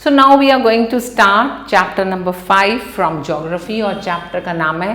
So now we are going to start chapter number 5 from geography और chapter का नाम है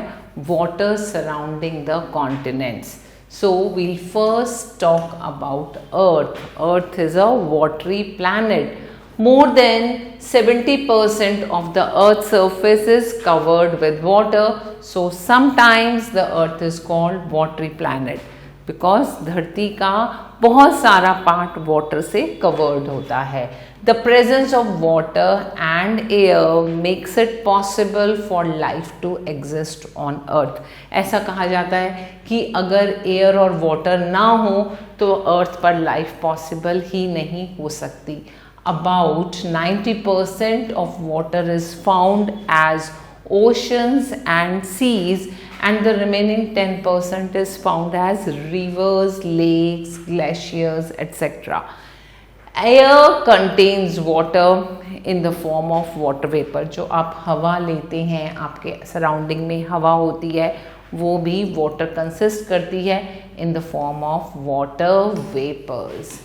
water surrounding the continents. So we'll first talk about Earth. Earth is a watery planet. More than 70% of the Earth's surface is covered with water. So sometimes the Earth is called watery planet because धरती का बहुत सारा part water से covered होता है. The presence of water and air makes it possible for life to exist on earth. ऐसा कहा जाता है कि अगर एयर और वाटर ना हो तो अर्थ पर लाइफ पॉसिबल ही नहीं हो सकती. About 90% of water is found as oceans and seas, and the remaining 10% is found as rivers, lakes, glaciers, etc. Air contains water in the form of water vapor. जो आप हवा लेते हैं, आपके सराउंडिंग में हवा होती है, वो भी वाटर कंसिस्ट करती है in the form of water vapors.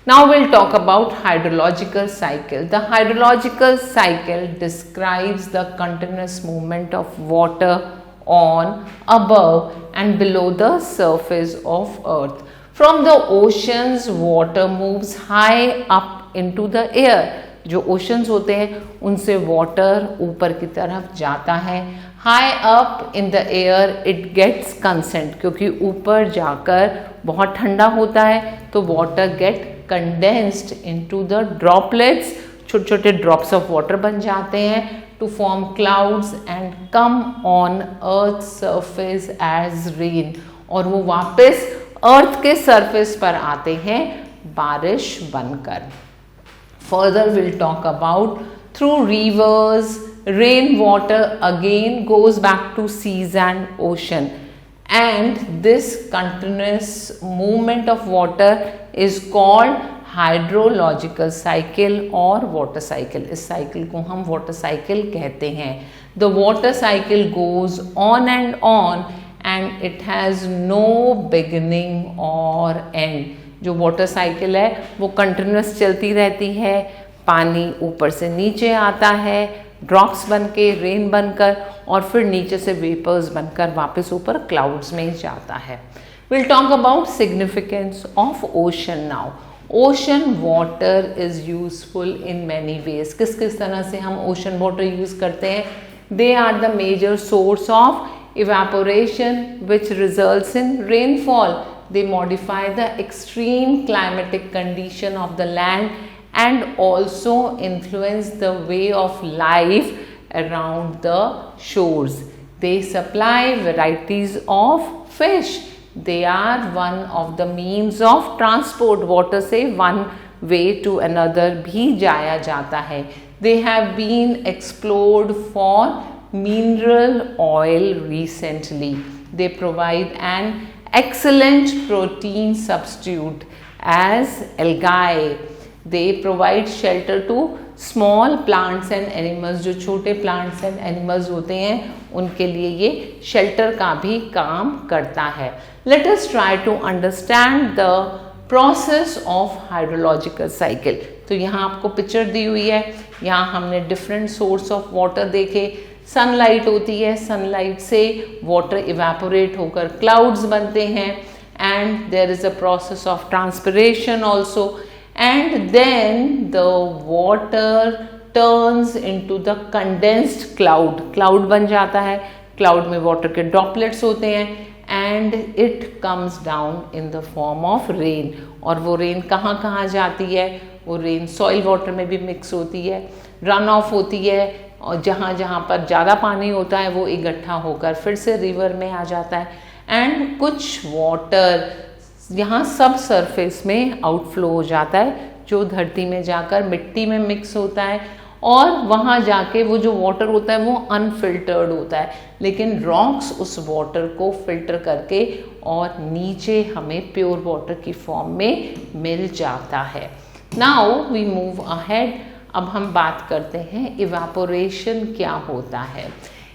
Now we'll talk about hydrological cycle. The hydrological cycle describes the continuous movement of water on, above and below the surface of earth. From the oceans, water moves high up into the air. जो oceans होते हैं उनसे water ऊपर की तरफ जाता है. High up in the air it gets condensed, क्योंकि ऊपर जाकर बहुत ठंडा होता है तो water get condensed into the droplets. छोटे छोटे drops of water बन जाते हैं to form clouds and come on earth's surface as rain. और वो वापस अर्थ के सरफेस पर आते हैं बारिश बनकर. Further will talk about through rivers rain water again goes back to seas and ocean, and this continuous movement of water is called hydrological cycle और वाटर साइकिल. इस साइकिल को हम वाटर साइकिल कहते हैं. The water cycle goes on and on and it has no beginning or end. जो water cycle है वो continuous चलती रहती है. पानी ऊपर से नीचे आता है ड्रॉप्स बन के, रेन बनकर, और फिर नीचे से वेपर्स बनकर वापस ऊपर क्लाउड्स में जाता है. We'll talk about significance of ocean now. Ocean water is useful in many ways. किस किस तरह से हम ocean water use करते हैं? They are the major source of evaporation which results in rainfall. They modify the extreme climatic condition of the land and also influence the way of life around the shores. They supply varieties of fish. They are one of the means of transport. Water से one way to another भी जाया जाता है. They have been explored for mineral oil recently. They provide an excellent protein substitute as algae. They provide shelter to small plants and animals. जो छोटे plants and animals होते हैं उनके लिए ये shelter का भी काम करता है. Let us try to understand the process of hydrological cycle. तो यहाँ आपको पिक्चर दी हुई है. यहाँ हमने different source of water देखे. सनलाइट होती है, सनलाइट से वाटर इवेपोरेट होकर क्लाउड्स बनते हैं, and there is a process of transpiration also, and then the water turns into the condensed cloud. Cloud बन जाता है, क्लाउड में वाटर के ड्रॉपलेट्स होते हैं and it comes down in the form of rain. और वो रेन कहाँ कहाँ जाती है? वो रेन सॉइल वाटर में भी मिक्स होती है, रन ऑफ होती है, और जहाँ जहाँ पर ज़्यादा पानी होता है वो इकट्ठा होकर फिर से रिवर में आ जाता है, एंड कुछ वाटर यहाँ सब सरफेस में आउटफ्लो हो जाता है जो धरती में जाकर मिट्टी में मिक्स होता है, और वहाँ जाके वो जो वाटर होता है वो अनफिल्टर्ड होता है, लेकिन रॉक्स उस वाटर को फिल्टर करके और नीचे हमें प्योर वाटर की फॉर्म में मिल जाता है. Now we move ahead. अब हम बात करते हैं इवेपोरेशन क्या होता है.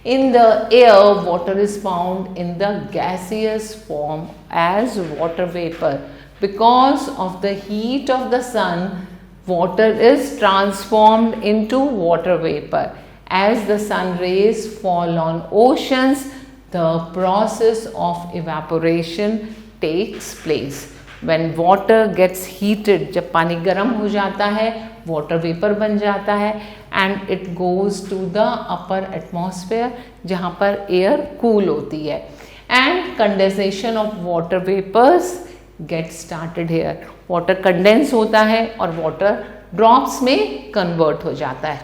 In the air water is found in the gaseous form as water vapour. Because of the heat of the sun water is transformed into water vapor. As the sun rays fall on oceans, the process of evaporation takes place. When water gets heated, जब पानी गर्म हो जाता है, water vapor बन जाता है and it goes to the upper atmosphere जहाँ पर air cool होती है and condensation of water vapors get started here. Water condense होता है और water drops में convert हो जाता है.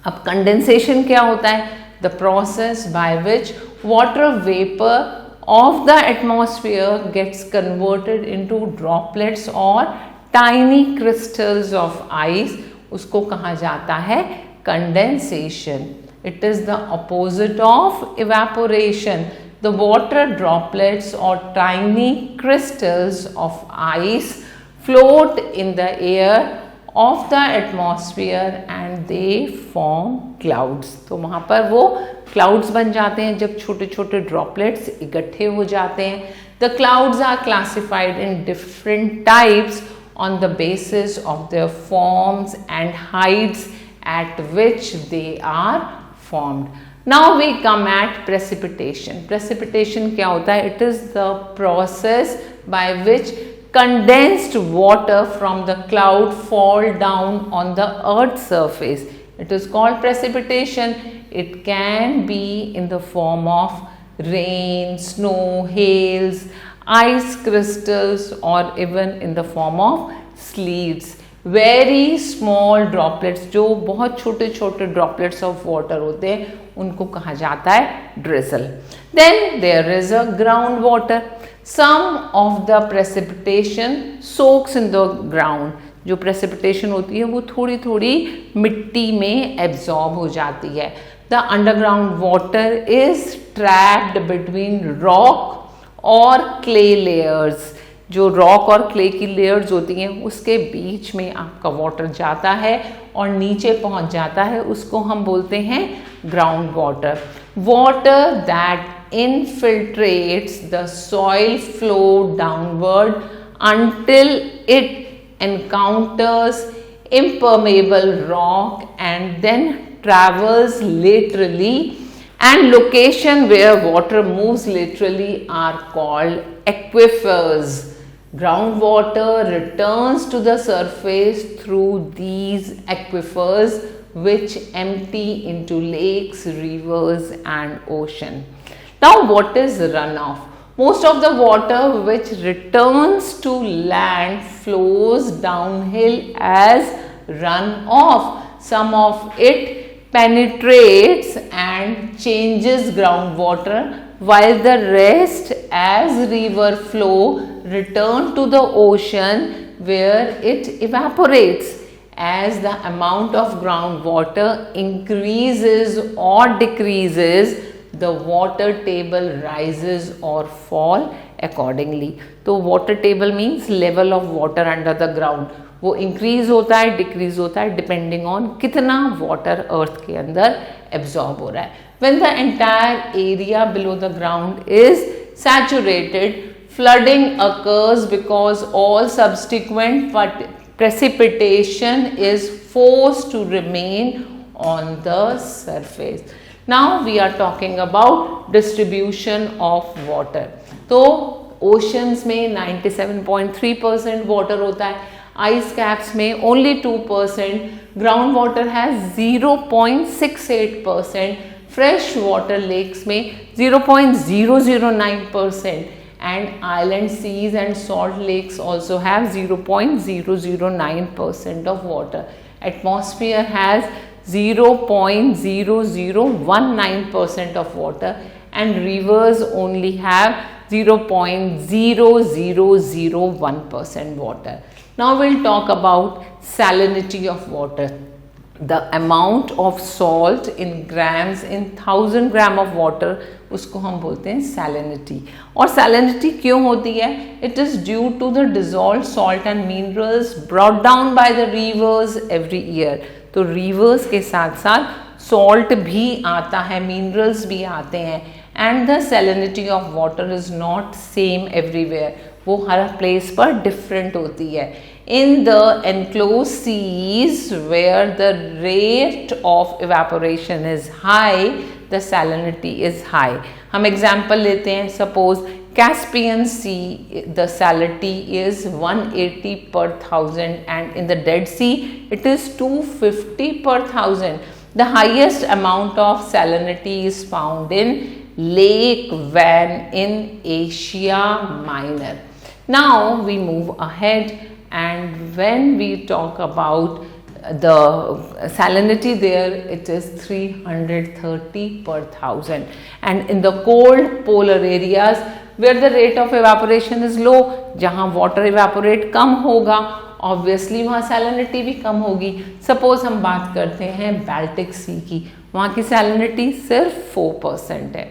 अब condensation क्या होता है? The process by which water vapor of the atmosphere gets converted into droplets or tiny crystals of ice, उसको कहा जाता है condensation. It is the opposite of evaporation. The water droplets or tiny crystals of ice float in the air of the atmosphere and they form clouds. तो वहाँ पर वो clouds बन जाते हैं जब छोटे छोटे droplets इकट्ठे हो जाते हैं. The clouds are classified in different types on the basis of their forms and heights at which they are formed. Now we come at precipitation. Precipitation क्या होता है? It is the process by which condensed water from the cloud fall down on the earth's surface. It is called precipitation. It can be in the form of rain, snow, hails, ice crystals or even in the form of sleets. Very small droplets, जो बहुत छोटे छोटे droplets of water होते हैं, उनको कहा जाता है drizzle. Then there is a groundwater. Some of the precipitation soaks in the ground. जो precipitation होती है वो थोड़ी थोड़ी मिट्टी में absorb हो जाती है. The underground water is trapped between rock or clay layers. जो रॉक और क्ले की लेयर्स होती हैं उसके बीच में आपका वाटर जाता है और नीचे पहुंच जाता है, उसको हम बोलते हैं ground water. Water that infiltrates the soil flow downward until it encounters impermeable rock and then travels laterally, and location where water moves laterally are called aquifers. Groundwater returns to the surface through these aquifers which empty into lakes, rivers and ocean. Now what is runoff? Most of the water which returns to land flows downhill as runoff. Some of it penetrates and changes groundwater, while the rest as river flow return to the ocean where it evaporates. As the amount of groundwater increases or decreases, the water table rises or fall accordingly. तो water table means level of water under the ground. वो increase होता है, decrease होता है depending on कितना water earth के अंदर absorb हो रहा है. When the entire area below the ground is saturated, flooding occurs because all subsequent precipitation is forced to remain on the surface. Now we are talking about distribution of water. तो oceans में 97.3% water होता है, ice caps में only 2%, ground water has 0.68%, fresh water lakes में 0.009%, and island seas and salt lakes also have 0.009% of water. Atmosphere has 0.0019% of water, and rivers only have 0.0001% water. Now we'll talk about salinity of water. The amount of salt in grams in 1000 gram of water, उसको हम बोलते हैं salinity. और salinity क्यों होती है? It is due to the dissolved salt and minerals brought down by the rivers every year. तो rivers के साथ साथ salt भी आता है, minerals भी आते हैं, and the salinity of water is not same everywhere. वो हर place पर different होती है. in the enclosed seas where the rate of evaporation is high, the salinity is high. हम example लेते हैं, suppose Caspian Sea, the salinity is 180 per thousand, and in the Dead Sea it is 250 per thousand. The highest amount of salinity is found in Lake Van in Asia Minor. Now we move ahead, and when we talk about the salinity there, it is 330 per thousand, and in the cold polar areas where the rate of evaporation is low, जहाँ water evaporate कम होगा, obviously वहाँ salinity भी कम होगी. Suppose हम बात करते हैं Baltic Sea की, वहाँ की salinity सिर्फ 4% है.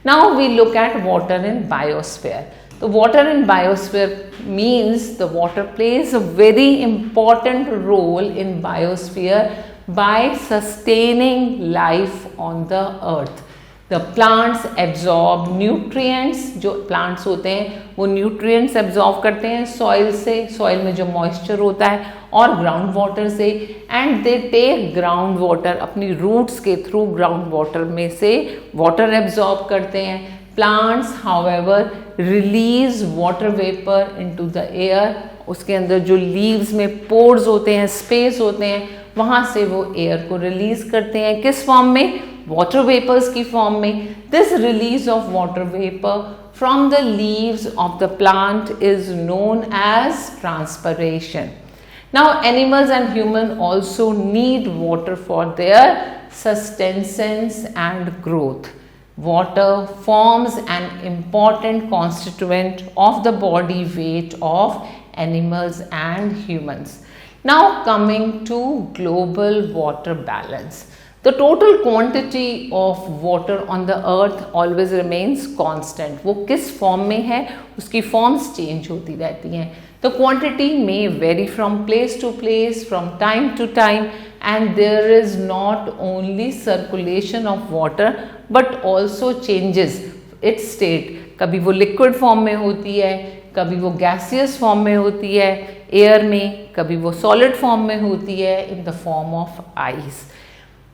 Now we look at water in biosphere. The water in biosphere means the water plays a very important role in biosphere by sustaining life on the earth. The plants absorb nutrients, जो plants होते हैं वो nutrients absorb करते हैं soil से, soil में जो moisture होता है, और ground water से, and they take ground water अपनी roots के through ground water में से water absorb करते हैं. Plants however release water vapor into the air. उसके अंदर जो leaves में pores होते हैं, space होते हैं, वहाँ से वो air को release करते हैं. किस form में? Water vapors की form में. This release of water vapor from the leaves of the plant is known as transpiration. Now animals and humans also need water for their sustenance and growth. Water forms an important constituent of the body weight of animals and humans. Now coming to global water balance. The total quantity of water on the earth always remains constant. वो किस form में है, उसकी forms change होती रहती हैं. The quantity may vary from place to place, from time to time, and there is not only circulation of water but also changes its state. कभी वो liquid form में होती है, कभी वो gaseous form में होती है air में, कभी वो solid form में होती है in the form of ice.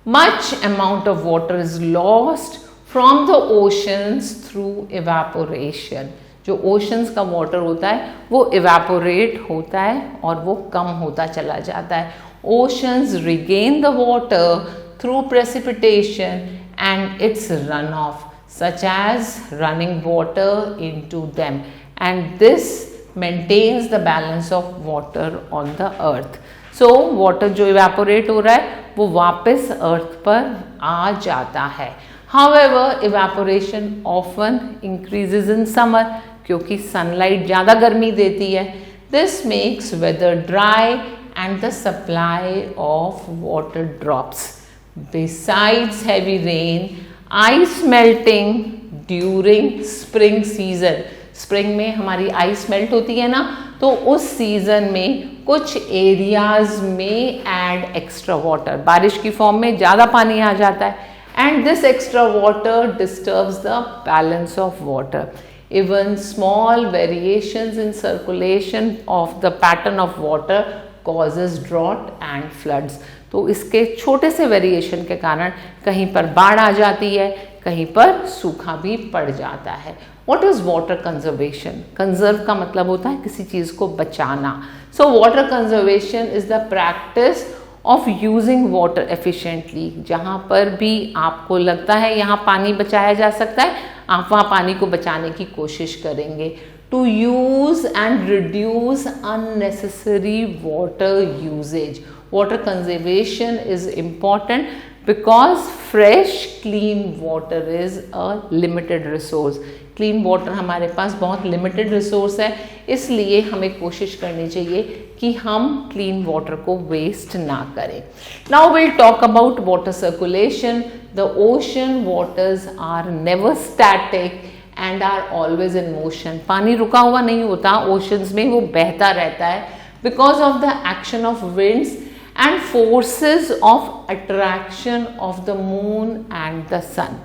Much amount of water is lost from the oceans through evaporation. जो oceans का water होता है वो evaporate होता है और वो कम होता चला जाता है. Oceans regain the water through precipitation and its runoff, such as running water into them, and this maintains the balance of water on the earth. So water जो evaporate हो रहा है वो वापस अर्थ पर आ जाता है. However, evaporation often increases in summer क्योंकि sunlight ज़्यादा गर्मी देती है. This makes weather dry and the supply of water drops. Besides heavy rain, ice melting during spring season. Spring में हमारी आइस मेल्ट होती है ना, तो उस सीजन में कुछ एरियाज में ऐड एक्स्ट्रा वाटर, बारिश की फॉर्म में ज़्यादा पानी आ जाता है, and this extra water disturbs the balance of water. Even small variations in circulation of the pattern of water causes drought and floods. तो इसके छोटे से वेरिएशन के कारण कहीं पर बाढ़ आ जाती है, कहीं पर सूखा भी पड़ जाता है. What is water conservation? Conserve का मतलब होता है किसी चीज़ को बचाना. So water conservation is the practice of using water efficiently. जहाँ पर भी आपको लगता है यहाँ पानी बचाया जा सकता है, आप वहाँ पानी को बचाने की कोशिश करेंगे. To use and reduce unnecessary water usage. Water conservation is important because fresh clean water is a limited resource. Clean water हमारे पास बहुत लिमिटेड रिसोर्स है, इसलिए हमें कोशिश करनी चाहिए कि हम क्लीन वाटर को वेस्ट ना करें. Now will talk about water circulation. The ocean waters are never static and are always in motion. पानी रुका हुआ नहीं होता ओशंस में, वो बहता रहता है because of the action of winds and forces of attraction of the moon and the sun.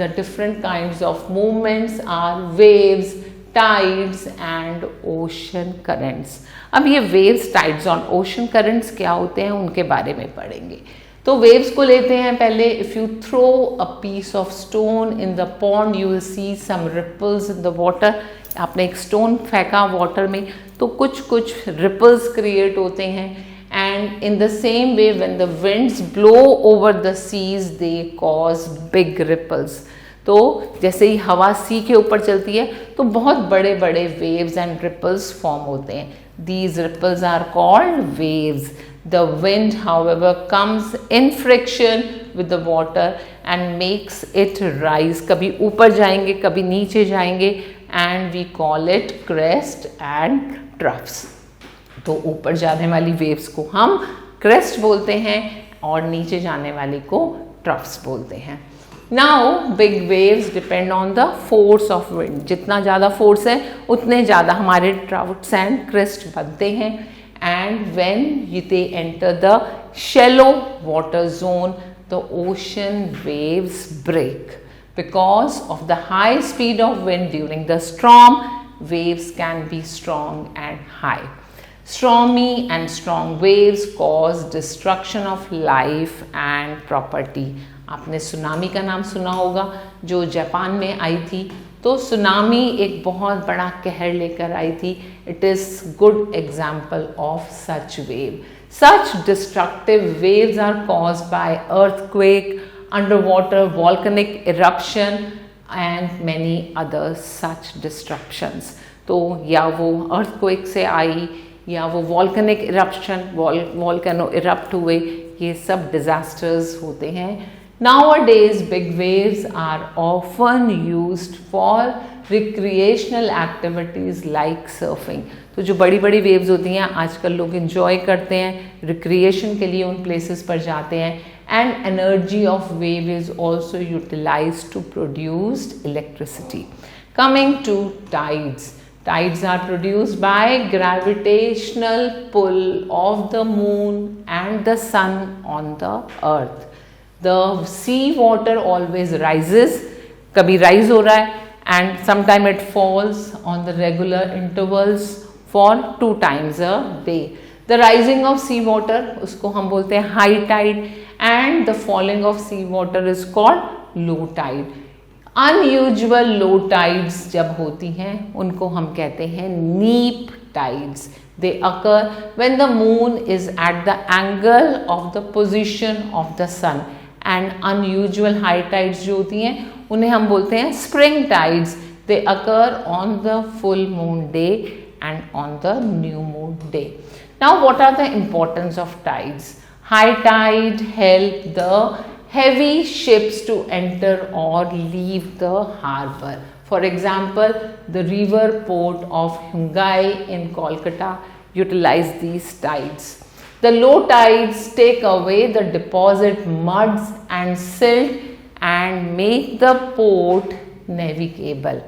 The different kinds of movements are waves, tides and ocean currents. अब ये वेव्स, टाइड्स और ओशन करंट्स क्या होते हैं उनके बारे में पढ़ेंगे। तो वेव्स को लेते हैं पहले। If you throw a piece of stone in the pond you will see some ripples in the water. आपने एक स्टोन फेंका वाटर में तो कुछ कुछ रिपल्स क्रिएट होते हैं। And in the same way when the winds blow over the seas they cause big ripples. तो जैसे ही हवा सी के ऊपर चलती है तो बहुत बड़े बड़े वेव्स एंड रिपल्स फॉर्म होते हैं। These ripples are called waves. The wind, however, comes in friction with the water and makes it rise. कभी ऊपर जाएंगे, कभी नीचे जाएंगे, and we call it crest and troughs. तो ऊपर जाने वाली वेव्स को हम crest बोलते हैं और नीचे जाने वाली को troughs बोलते हैं। Now, big waves depend on the force of wind. जितना ज़्यादा force है उतने ज़्यादा हमारे troughs and crest बनते हैं। And when they enter the shallow water zone, the ocean waves break. Because of the high speed of wind during the storm, waves can be strong and high. Stormy and strong waves cause destruction of life and property. आपने tsunami का नाम सुना होगा जो Japan में आई थी। तो tsunami एक बहुत बड़ा कहर लेकर आई थी। It is good example of such wave. Such destructive waves are caused by earthquake, underwater volcanic eruption and many other such destructions. तो या वो अर्थक्वेक से आई या वो वॉल्केनिक इरप्शन, वॉल्केनो इरप्ट हुए, ये सब डिजास्टर्स होते हैं। Nowadays, big waves are often used for recreational activities like surfing. तो जो बड़ी बड़ी वेव्स होती हैं आजकल लोग enjoy करते हैं, रिक्रिएशन के लिए उन प्लेसेस पर जाते हैं। And energy of wave is also utilized to produce electricity. Coming to tides. Tides are produced by gravitational pull of the moon and the sun on the earth. The sea water always rises, कभी rise हो रहा है and sometime it falls on the regular intervals for 2 times a day. The rising of sea water उसको हम बोलते हैं high tide and the falling of sea water is called low tide. Unusual low tides जब होती हैं उनको हम कहते हैं neap tides. They occur when the moon is at the angle of the position of the sun. And unusual high tides जो होती हैं उन्हें हम बोलते हैं spring tides. They occur on the full moon day and on the new moon day. Now what are the importance of tides? High tide help the heavy ships to enter or leave the harbor. For example, the river port of Hungai in Kolkata utilize these tides. The low tides take away the deposit muds and silt and make the port navigable.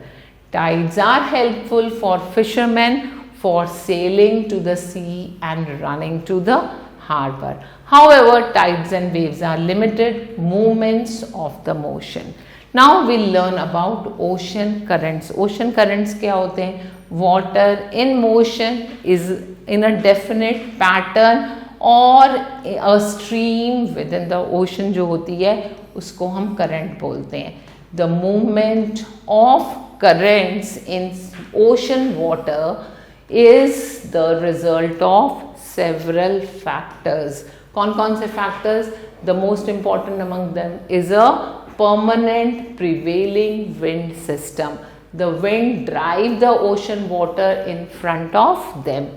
Tides are helpful for fishermen for sailing to the sea and running to the harbor. However, tides and waves are limited movements of the motion. Now we'll learn about ocean currents. Ocean currents क्या होते हैं? Water in motion is in a definite pattern और a stream within the ocean जो होती है उसको हम current बोलते हैं। The movement of currents in ocean water is the result of several factors. कौन कौन से factors? The most important among them is a permanent prevailing wind system. The wind drive the ocean water in front of them.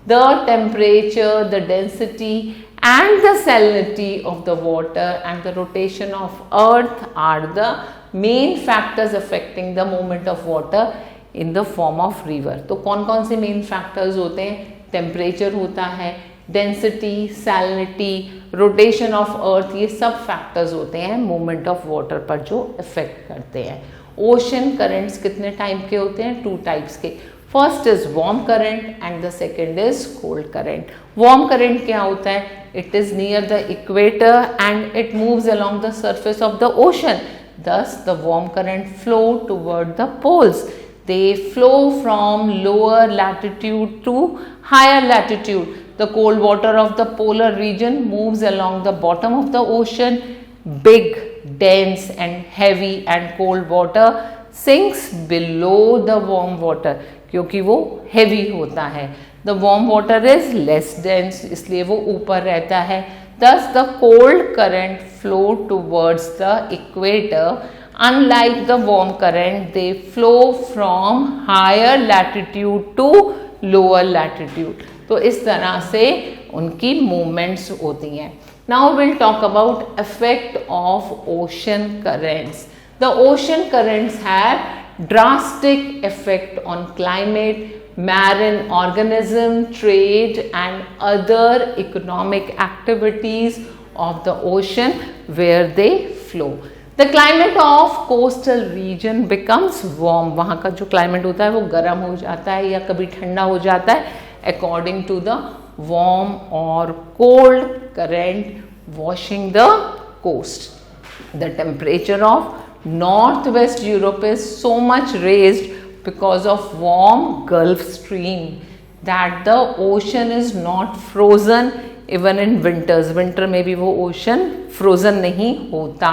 The temperature, the density and the salinity of the water and the rotation of earth are the main factors affecting the movement of water in the form of river. तो कौन कौन से main factors होते हैं? Temperature होता है, density, salinity, rotation of earth, ये सब factors होते हैं movement of water पर जो affect करते हैं। Ocean currents कितने type के होते हैं? 2 types के। First is warm current and the second is cold current. Warm current क्या होता है? It is near the equator and it moves along the surface of the ocean. Thus, the warm current flow toward the poles. They flow from lower latitude to higher latitude. The cold water of the polar region moves along the bottom of the ocean. Big, dense and heavy and cold water sinks below the warm water, क्योंकि वो heavy होता है. The warm water is less dense, इसलिए वो ऊपर रहता है. Thus the cold current flow towards the equator. Unlike the warm current, they flow from higher latitude to lower latitude. तो इस तरह से उनकी movements होती हैं. Now we'll talk about effect of ocean currents. The ocean currents have drastic effect on climate, marine organism, trade and other economic activities of the ocean where they flow. The climate of coastal region becomes warm. वहाँ का जो climate होता है वो गर्म हो जाता है या कभी ठंडा हो जाता है according to the warm or cold current washing the coast. The temperature of Northwest Europe is so much raised because of warm Gulf Stream that the ocean is not frozen even in winters. Winter में भी वो ocean frozen नहीं होता.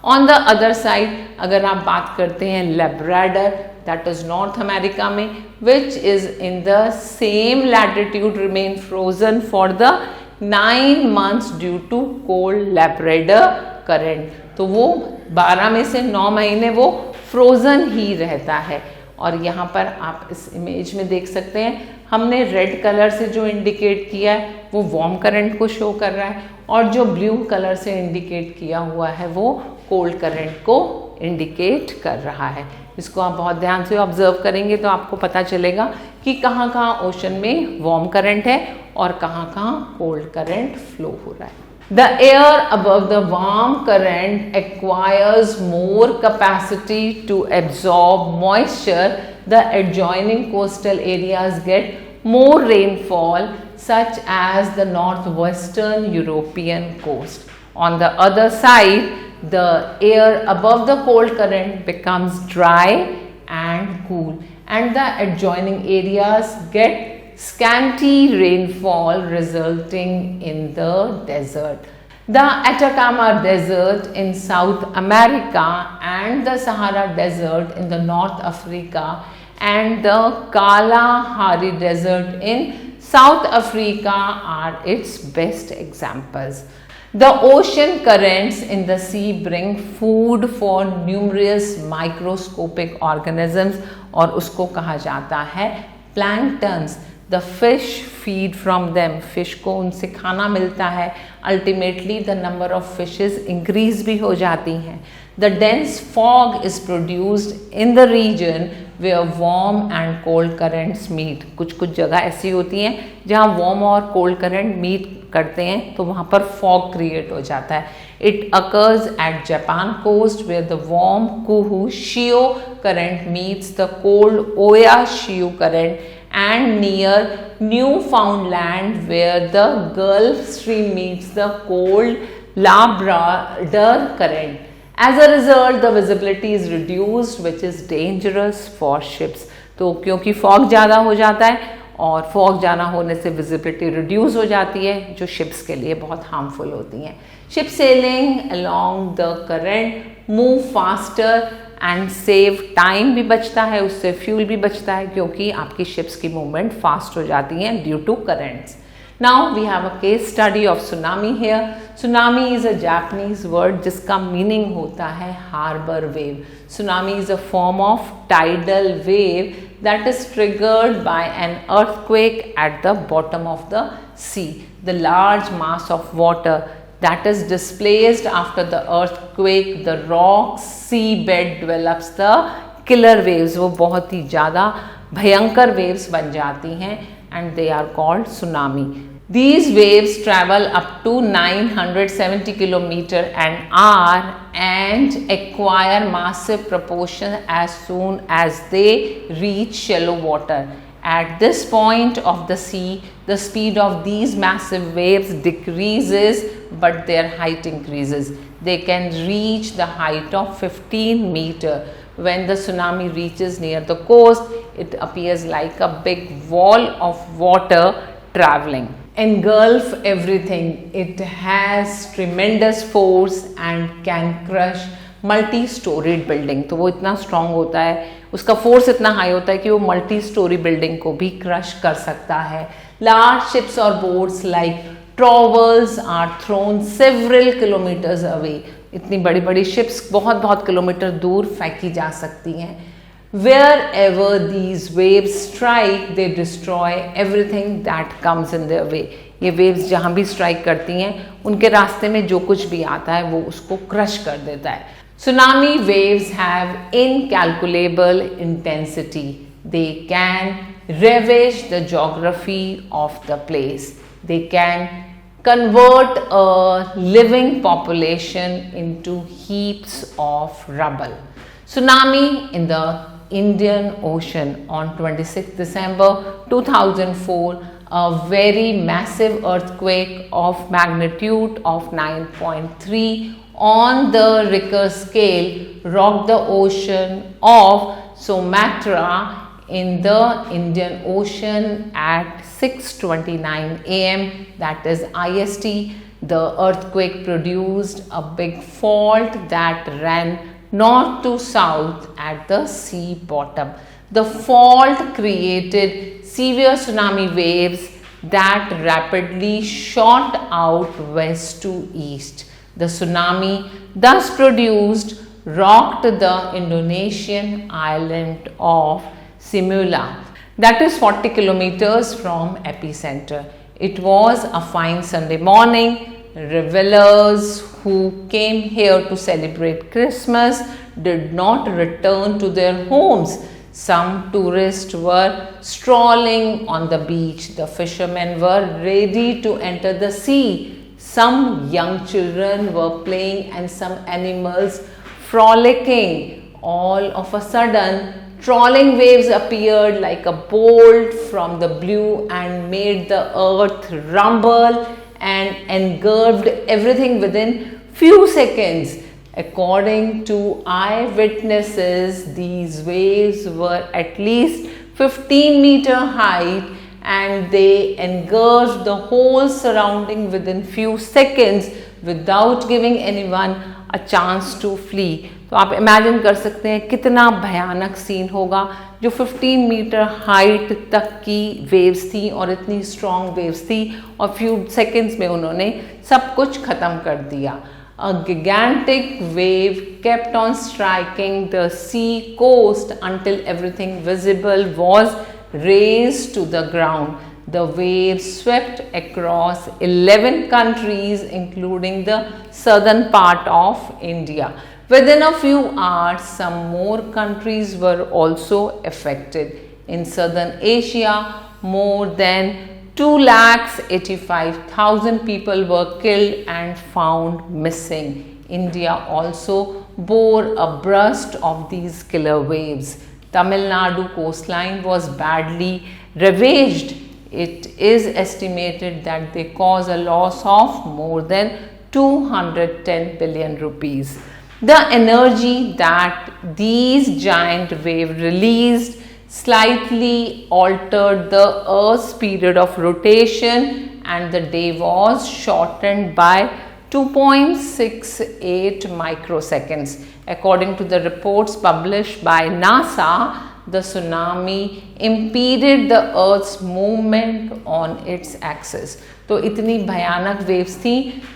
On the other side, अगर आप बात करते हैं Labrador, that is North America में, which is in the same latitude remain frozen for the 9 months due to cold Labrador current. तो वो 12 में से 9 महीने वो फ्रोजन ही रहता है. और यहाँ पर आप इस इमेज में देख सकते हैं, हमने रेड कलर से जो इंडिकेट किया है वो वार्म करंट को शो कर रहा है और जो ब्लू कलर से इंडिकेट किया हुआ है वो कोल्ड करंट को इंडिकेट कर रहा है. इसको आप बहुत ध्यान से ऑब्जर्व करेंगे तो आपको पता चलेगा कि कहाँ कहाँ ओशन में वार्म करंट है और कहाँ कहाँ कोल्ड करंट फ्लो हो रहा है. The air above the warm current acquires more capacity to absorb moisture. The adjoining coastal areas get more rainfall, such as the northwestern European coast. On the other side, the air above the cold current becomes dry and cool, and the adjoining areas get scanty rainfall resulting in the desert. The Atacama Desert in South America and the Sahara Desert in the North Africa and the Kalahari Desert in South Africa are its best examples. The ocean currents in the sea bring food for numerous microscopic organisms और उसको कहा जाता है planktons. The fish feed from them. Fish को उनसे खाना मिलता है. Ultimately the number of fishes increase भी हो जाती हैं. The dense fog is produced in the region where warm and cold currents meet. कुछ कुछ जगह ऐसी होती हैं जहाँ warm और cold current meet करते हैं तो वहाँ पर fog create हो जाता है. It occurs at Japan coast where the warm Kuhu-Shio current meets the cold Oya-Shio current and near Newfoundland where the Gulf Stream meets the cold Labrador current. As a result, the visibility is reduced, which is dangerous for ships. तो क्योंकि fog ज़्यादा हो जाता है और fog ज़्यादा होने से visibility reduce हो जाती है जो ships के लिए बहुत harmful होती हैं. Ship sailing along the current move faster and save time भी बचता है, उससे fuel भी बचता है क्योंकि आपकी ships की movement fast हो जाती हैं due to currents. Now we have a case study of tsunami here. Tsunami is a Japanese word जिसका meaning होता है harbor wave. Tsunami is a form of tidal wave that is triggered by an earthquake at the bottom of the sea. The large mass of water that is displaced after the earthquake, the rock seabed develops the killer waves. वो बहुत ही ज़्यादा भयंकर waves बन जाती हैं and they are called tsunami. These waves travel up to 970 km an hour and acquire massive proportion as soon as they reach shallow water. At this point of the sea, the speed of these massive waves decreases but their height increases. They can reach the height of 15 meters. When the tsunami reaches near the coast, it appears like a big wall of water traveling, engulf everything. It has tremendous force and can crush multi-storied building. तो वो इतना strong होता है, उसका force इतना high होता है कि वो multi-story building को भी crush कर सकता है. Large ships or boats like trawlers are thrown several kilometers away. इतनी बड़ी बड़ी ships बहुत किलोमीटर दूर फेंकी जा सकती हैं. Wherever these waves strike, they destroy everything that comes in their way. ये waves जहाँ भी strike करती हैं, उनके रास्ते में जो कुछ भी आता है वो उसको crush कर देता है. Tsunami waves have incalculable intensity. They can ravage the geography of the place. They can convert a living population into heaps of rubble. Tsunami in the Indian Ocean on 26 December 2004, a very massive earthquake of magnitude of 9.3 on the Richter scale rocked the ocean of Sumatra in the Indian Ocean at 6:29 am, that is IST. The earthquake produced a big fault that ran north to south at the sea bottom. The fault created severe tsunami waves that rapidly shot out west to east. The tsunami thus produced rocked the Indonesian island of Simula, that is 40 kilometers from epicenter. It was a fine Sunday morning. Revelers who came here to celebrate Christmas did not return to their homes. Some tourists were strolling on the beach. The fishermen were ready to enter the sea. Some young children were playing and some animals frolicking. All of a sudden, trolling waves appeared like a bolt from the blue and made the earth rumble and engulfed everything within few seconds. According to eyewitnesses, these waves were at least 15-meter height and they engulfed the whole surrounding within few seconds without giving anyone a chance to flee. तो आप imagine कर सकते हैं कितना भयानक scene होगा जो 15 metre height तक की वेव्स थी और इतनी स्ट्रॉन्ग वेव्स थी और फ्यू सेकेंड्स में उन्होंने सब कुछ ख़त्म कर दिया. A gigantic wave kept on striking the sea coast until everything visible was razed to the ground. The waves swept across 11 countries including the southern part of India. Within a few hours, some more countries were also affected. In southern Asia, more than 2,85,000 people were killed and found missing. India also bore a burst of these killer waves. Tamil Nadu coastline was badly ravaged. It is estimated that they caused a loss of more than 210 billion rupees. The energy that these giant waves released slightly altered the Earth's period of rotation and the day was shortened by 2.68 microseconds. According to the reports published by NASA, the tsunami impeded the Earth's movement on its axis. तो इतनी भयानक waves थी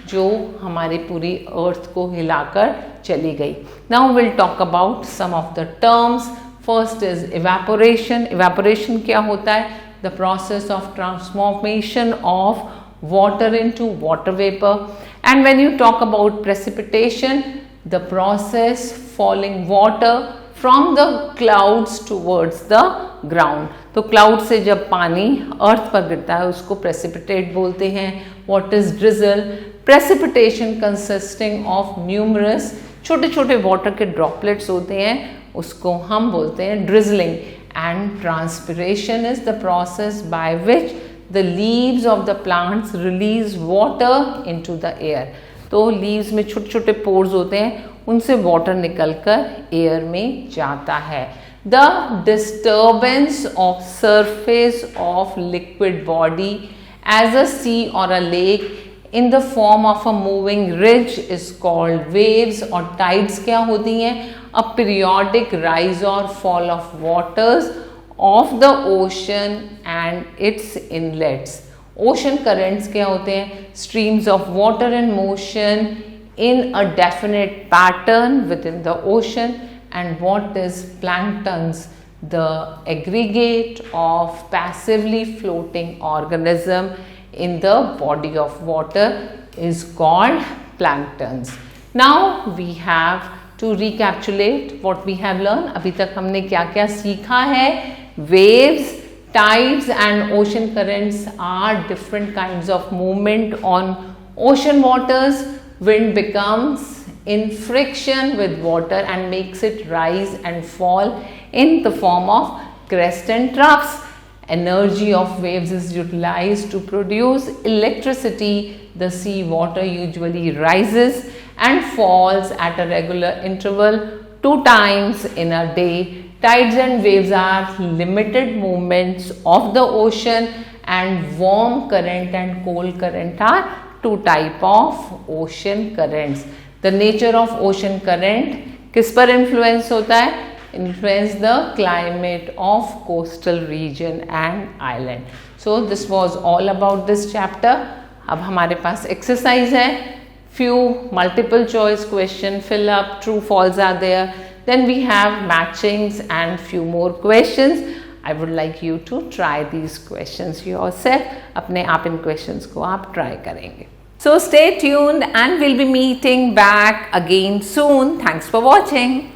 जो हमारी पूरी अर्थ को हिलाकर चली गई. Now we'll talk about some of the terms. First is evaporation. Evaporation क्या होता है? The process of transformation of water into water vapor. And when you talk about precipitation, the process falling water from the clouds towards the ground. तो cloud से जब पानी अर्थ पर गिरता है उसको precipitate बोलते हैं. What is drizzle? Precipitation consisting of numerous छोटे छोटे वाटर के ड्रॉपलेट्स होते हैं, उसको हम बोलते हैं drizzling. And transpiration is the process by which the leaves of the plants release water into the air. तो लीव्स में छोटे छोटे पोर्स होते हैं, उनसे वाटर निकलकर एयर में जाता है। The disturbance of surface of liquid body as a sea और a lake in the form of a moving ridge is called waves। और tides क्या होती हैं? A periodic rise or fall of waters of the ocean and its inlets। Ocean currents क्या होते हैं? Streams of water in motion in a definite pattern within the ocean। And what is planktons? The aggregate of passively floating organism in the body of water is called planktons। Now we have to recapitulate what we have learned। अभी तक हमने क्या क्या सीखा है? Waves, tides and ocean currents are different kinds of movement on ocean waters। Wind becomes in friction with water and makes it rise and fall in the form of crest and troughs। Energy of waves is utilized to produce electricity। The sea water usually rises and falls at a regular interval 2 times in a day। Tides and waves are limited movements of the ocean, and warm current and cold current are 2 types of ocean currents। The nature of ocean current किस पर influence होता है? Influence the climate of coastal region and island। So this was all about this chapter। अब हमारे पास exercise है, few multiple choice question, fill up, true false are there, then we have matchings and few more questions। I would like you to try these questions yourself। अपने आप इन questions को आप try करेंगे। So stay tuned and we'll be meeting back again soon। Thanks for watching।